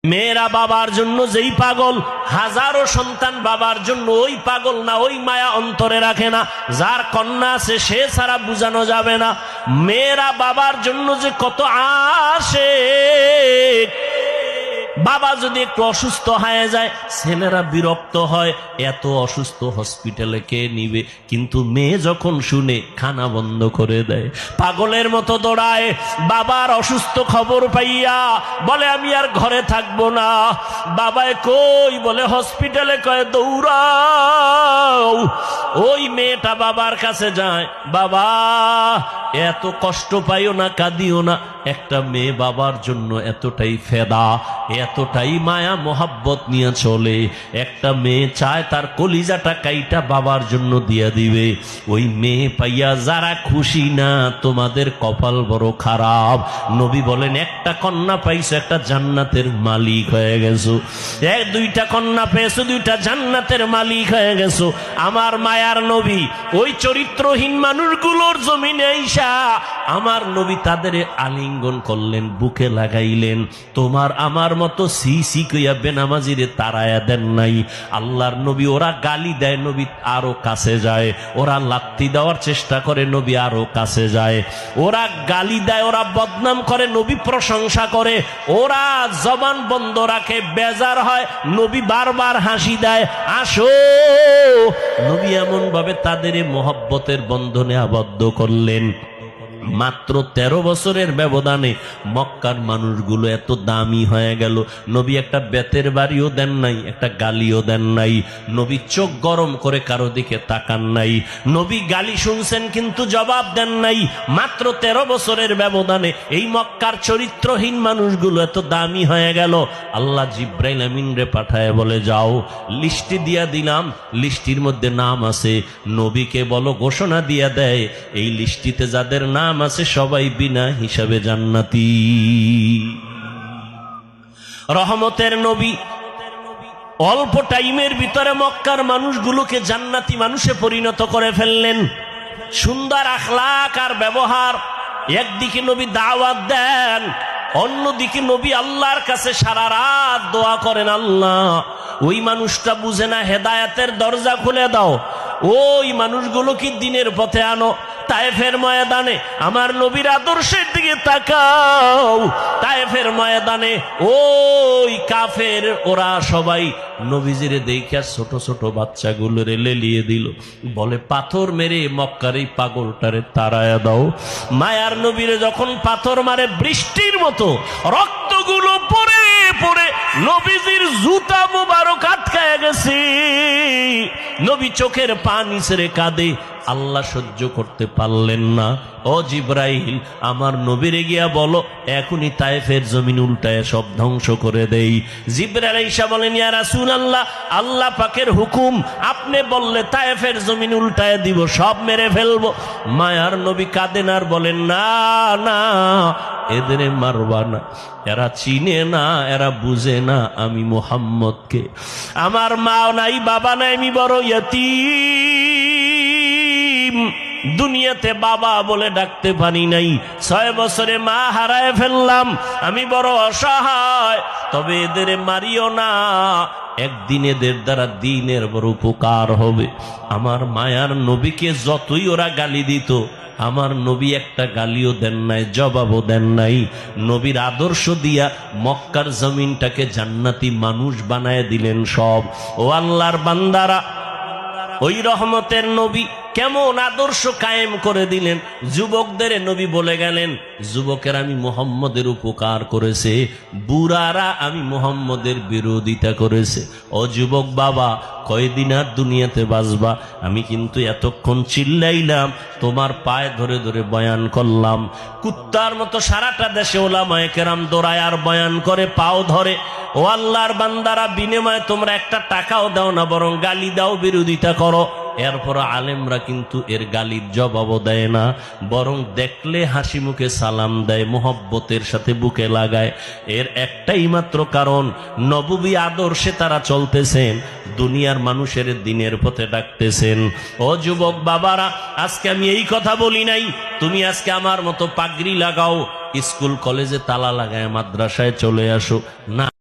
মেয়েরা বাবার জন্য যেই পাগল, হাজারো সন্তান বাবার জন্য ওই পাগল না, ওই মায়া অন্তরে রাখে না। যার কন্যা আছে সে ছাড়া বুঝানো যাবে না। মেয়েরা বাবার জন্য যে কত আশিক। বাবা যদি একটু অসুস্থ হয়ে যায় ছেলেরা বিরক্ত হয়, এত অসুস্থ হসপিটালে কে নিবে। কিন্তু মেয়ে যখন শুনে খানা বন্ধ করে দেয়, পাগলের মতো দৌড়ায়। বাবার অসুস্থ খবর পাইয়া বলে আমি আর ঘরে থাকবো না। বাবায় কই বলে হসপিটালে, কয় দৌড়াও। ওই মেয়েটা বাবার কাছে যায়, বাবা এত কষ্ট পাইও না, কাঁদিও না। একটা মেয়ে বাবার জন্য এতটাই ফেদা, এতটাই মায়া মোহাব্বত নিয়ে চলে। একটা মেয়ে চায় তার কলিজাটা কাইটা বাবার জন্য দিয়া দিবে। ওই মেয়ে পাইয়া যারা খুশি না, তোমাদের কপাল বড় খারাপ। নবী বলেন একটা কন্যা পাইছো, একটা জান্নাতের মালিক হয়ে গেছো। দুইটা কন্যা পেয়েছো, দুইটা জান্নাতের মালিক হয়ে গেছো। আমার মায়ার নবী ওই চরিত্রহীন মানুষগুলোর জমিনে আইসা আমার নবী তাদের আলিঙ্গন করলেন, বুকে লাগাইলেন। তোমার আমার মতো সি কইয়া বেনামাজিরে তাড়ায়া দেন নাই। আল্লাহর নবী ওরা গালি দেয়, নবী আরো কাছে যায়। ওরা লাত্তি দেওয়ার চেষ্টা করে, নবী আরো কাছে যায়। ওরা গালি দেয়, ওরা বদনাম করে, নবী প্রশংসা করে। ওরা জবান বন্ধ রাখে, বেজার হয়, নবী বারবার হাসি দেয়, আসো। নবী এমন ভাবে তাদের মোহব্বতের বন্ধনে আবদ্ধ করলেন। মাত্র 13 বছরের ব্যবধানে মক্কার মানুষগুলো এত দামি হয়ে গেল। নবী একটা বেতের বাড়িও দেন নাই, একটা গালিও দেন নাই। নবী চোখ গরম করে কারো দিকে তাকান নাই। নবী গালি শুনছেন কিন্তু জবাব দেন নাই। মাত্র 13 বছরের ব্যবধানে এই মক্কার চরিত্রহীন মানুষগুলো এত দামি হয়ে গেল। আল্লাহ জিব্রাইল আমিন রে পাঠায় বলে, যাও লিস্টি দিয়া দিলাম, লিস্টির মধ্যে নাম আছে। নবীকে বলো ঘোষণা দিয়া দেয়, এই লিস্টিতে যাদের নাম আছে সবাই বিনা হিসাবে জান্নাতি। রহমতের নবী অল্প টাইমের ভিতরে মক্কার মানুষগুলোকে জান্নাতি মানুষে পরিণত করে ফেললেন। সুন্দর আখলাক আর ব্যবহার। একদিকে নবী দাওয়াত দেন, অন্যদিকে নবী আল্লাহর কাছে সারা রাত দোয়া করেন, আল্লাহ ওই মানুষটা বুঝে না, হেদায়েতের দরজা খুলে দাও। ওই মানুষগুলো কি দিনের পথে আনো। তায়েফের ময়দানে আমার নবীর আদর্শের দিকে তাকাও। তায়েফের ময়দানে ওই কাফের ওরা সবাই নবীজিরে দেখা ছোট ছোট বাচ্চাগুলোরে লেলিয়ে দিল। বলে পাথর মেরে মক্কার এই পাগলটারে তাড়ায়া দাও। মায়ার নবীরে যখন পাথর মারে বৃষ্টির মতো রক্তগুলো পড়ে পড়ে নবীজির জুতা মুবারক আটকায় গেছে। নবী চোখের পানি ছেড়ে কাঁদে। আল্লাহ সহ্য করতে পারলেন না। ও জিব্রাইল আমার নবীরে গিয়া বলো এখনই তায়েফের জমিন উল্টায় সব ধ্বংস করে দেই। জিব্রাইল আইসা বলেন, ইয়া রাসূলুল্লাহ আল্লাহ পাকের হুকুম, আপনি বললে তায়েফের জমিন উল্টায় দিব, সব মেরে ফেলবো। মায়ার নবী কাঁদেন আর বলেন, না না এদের মারবা না, এরা চিনে না, এরা বুঝে না আমি মুহাম্মদকে। আমার মা নাই, বাবা নাই, আমি বড় ইয়তীম। দুনিয়াতে বাবা বলে ডাকতে পারি নাই। 6 বছরে মা হারায় ফেললাম, আমি বড় অসহায়। তবে এদের মারিও না, একদিন এদের দ্বারা দিনের বড় উপকার হবে। আমার মায়ার নবীকে যতই ওরা গালি দিত, আমার নবী একটা গালিও দেন নাই, জবাবও দেন নাই। নবীর আদর্শ দিয়া মক্কার জমিনটাকে জান্নাতি মানুষ বানায় দিলেন সব। ও আল্লাহর বান্দারা, ওই রহমতের নবী কেমন আদর্শ কায়েম করে দিলেন। যুবকদের নবী বলে গেলেন, যুবকের আমি মুহাম্মদের উপকার করেছে, বুড়ারা আমি মুহাম্মদের বিরোধিতা করেছে। ও যুবক বাবা, কয়দিন আর দুনিয়াতে বাঁচবা? আমি কিন্তু এতক্ষণ চিল্লাইলাম, তোমার পায়ে ধরে ধরে বয়ান করলাম। কুত্তার মতো সারাটা দেশে ওলামায়ে কেরাম দৌড়ায় আর বয়ান করে, পাও ধরে। ও আল্লাহর বান্দারা, বিনিময়ে তোমরা একটা টাকাও দাও না, বরং গালি দাও, বিরোধিতা করো। এরপর আলেমরা কিন্তু এর গালির জবাবও দেয় না, বরং দেখলে হাসি মুখে সালাম দেয়, মোহব্বতের সাথে বুকে লাগায়। এর একটাই মাত্র কারণ, নববী আদর্শে তারা চলতেছেন, দুনিয়ার মানুষের দিনের পথে ডাকতেছেন। ও যুবক বাবারা, আজকে আমি এই কথা বলি নাই তুমি আজকে আমার মতো পাগড়ি লাগাও, স্কুল কলেজে তালা লাগায় মাদ্রাসায় চলে আসো, না।